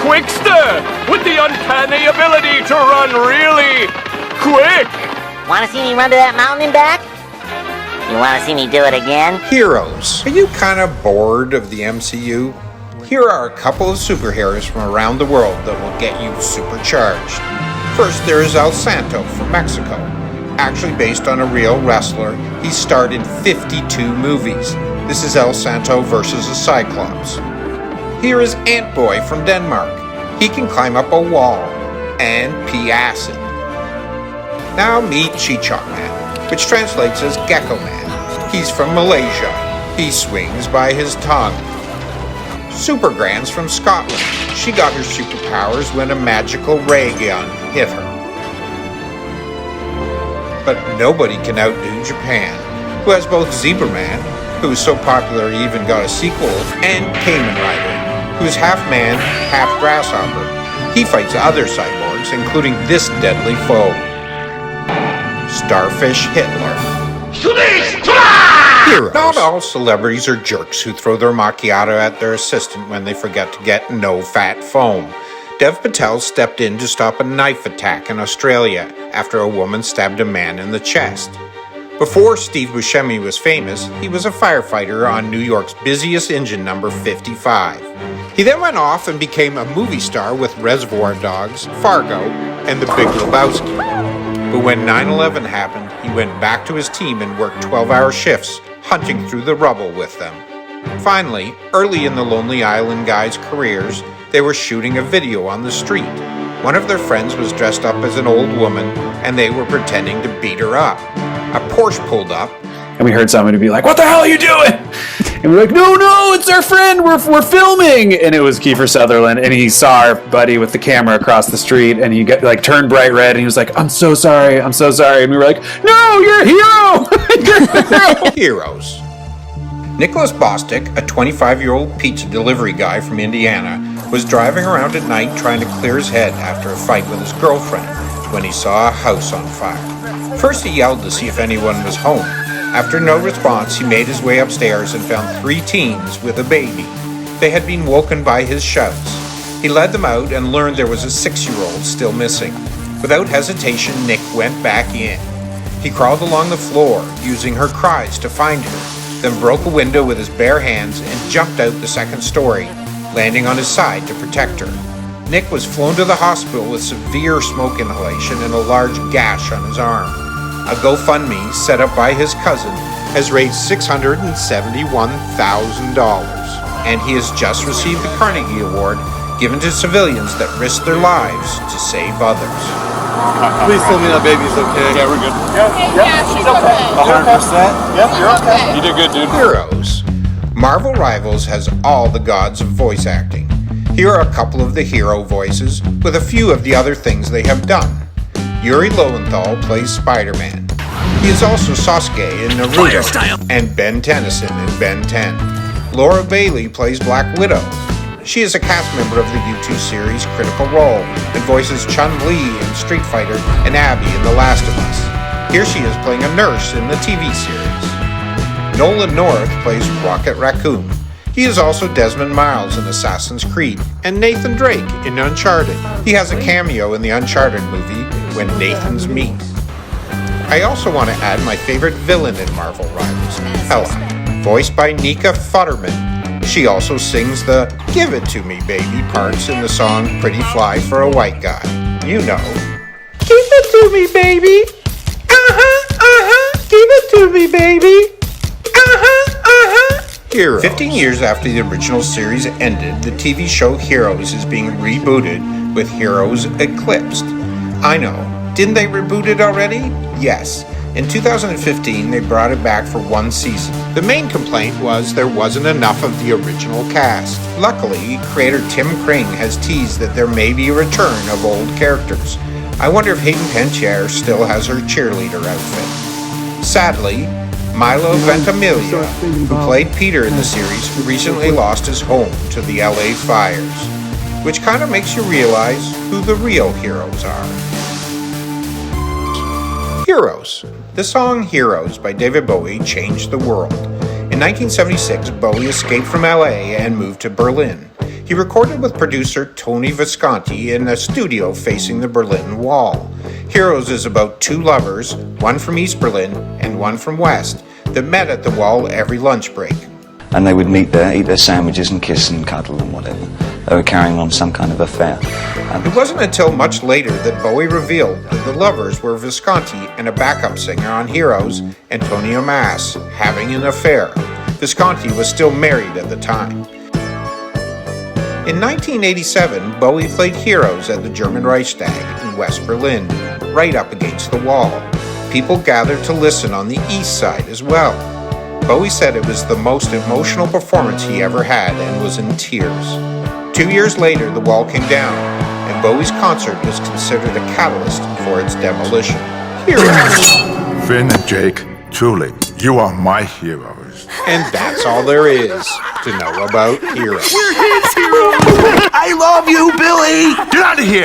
quickster with the uncanny ability to run really quick. Want to see me run to that mountain and back? You want to see me do it again? Heroes. Are you kind of bored of the MCU? Here are a couple of superheroes from around the world that will get you supercharged. First, there is El Santo from Mexico. Actually based on a real wrestler, he starred in 52 movies. This is El Santo versus a Cyclops. Here is Ant Boy from Denmark. He can climb up a wall and pee acid. Now meet Cicak Man, which translates as Gecko Man. He's from Malaysia. He swings by his tongue. Supergran's from Scotland. She got her superpowers when a magical ray gun hit her. But nobody can outdo Japan, who has both Zebraman, who is so popular he even got a sequel, and Kamen Rider, who is half man, half grasshopper. He fights other cyborgs, including this deadly foe, Starfish Hitler. Heroes. Not all celebrities are jerks who throw their macchiato at their assistant when they forget to get no-fat foam. Dev Patel stepped in to stop a knife attack in Australia after a woman stabbed a man in the chest. Before Steve Buscemi was famous, he was a firefighter on New York's busiest engine number 55. He then went off and became a movie star with Reservoir Dogs, Fargo, and The Big Lebowski. But when 9/11 happened, he went back to his team and worked 12-hour shifts, hunting through the rubble with them. Finally, early in the Lonely Island guys' careers, they were shooting a video on the street. One of their friends was dressed up as an old woman, and they were pretending to beat her up. A Porsche pulled up, and we heard somebody be like, "What the hell are you doing?" And we're like, no, it's our friend, we're filming. And it was Kiefer Sutherland, and he saw our buddy with the camera across the street, and he got turned bright red, and he was like, I'm so sorry. And we were like, no, you're a hero. You're a hero. Heroes. Nicholas Bostic, a 25-year-old pizza delivery guy from Indiana, was driving around at night trying to clear his head after a fight with his girlfriend when he saw a house on fire. First he yelled to see if anyone was home. After no response, he made his way upstairs and found 3 teens with a baby. They had been woken by his shouts. He led them out and learned there was a 6-year-old still missing. Without hesitation, Nick went back in. He crawled along the floor, using her cries to find her, then broke a window with his bare hands and jumped out the 2nd story, landing on his side to protect her. Nick was flown to the hospital with severe smoke inhalation and a large gash on his arm. A GoFundMe set up by his cousin has raised $671,000, and he has just received the Carnegie Award given to civilians that risk their lives to save others. Please tell me that baby's okay. Yeah, we're good. Yeah, she's okay. 100%? Yep, you're okay. You did good, dude. Heroes. Marvel Rivals has all the gods of voice acting. Here are a couple of the hero voices with a few of the other things they have done. Yuri Lowenthal plays Spider-Man. He is also Sasuke in Naruto and Ben Tennyson in Ben 10. Laura Bailey plays Black Widow. She is a cast member of the YouTube series Critical Role and voices Chun-Li in Street Fighter and Abby in The Last of Us. Here she is playing a nurse in the TV series. Nolan North plays Rocket Raccoon. He is also Desmond Miles in Assassin's Creed and Nathan Drake in Uncharted. He has a cameo in the Uncharted movie, When Nathans Meet. I also want to add my favorite villain in Marvel Rivals, Hela, voiced by Nika Futterman. She also sings the Give It To Me Baby parts in the song Pretty Fly for a White Guy. You know. Give it to me, baby. Give it to me, baby. Heroes. 15 years after the original series ended, the TV show Heroes is being rebooted with Heroes Eclipsed. I know. Didn't they reboot it already? Yes. In 2015, they brought it back for 1 season. The main complaint was there wasn't enough of the original cast. Luckily, creator Tim Kring has teased that there may be a return of old characters. I wonder if Hayden Panettiere still has her cheerleader outfit. Sadly, Milo Ventimiglia, who played Peter in the series, recently lost his home to the LA fires, which kind of makes you realize who the real heroes are. Heroes. The song Heroes by David Bowie changed the world. In 1976, Bowie escaped from LA and moved to Berlin. He recorded with producer Tony Visconti in a studio facing the Berlin Wall. Heroes is about two lovers, one from East Berlin and one from West, that met at the wall every lunch break. And they would meet there, eat their sandwiches and kiss and cuddle and whatever. They were carrying on some kind of affair. It wasn't until much later that Bowie revealed that the lovers were Visconti and a backup singer on Heroes, Antonio Mas, having an affair. Visconti was still married at the time. In 1987, Bowie played Heroes at the German Reichstag in West Berlin, right up against the wall. People gathered to listen on the east side as well. Bowie said it was the most emotional performance he ever had and was in tears. 2 years later, the wall came down, and Bowie's concert was considered a catalyst for its demolition. Heroes! Finn and Jake, truly, you are my heroes. And that's all there is to know about Heroes. I love you, Billy! Get out of here!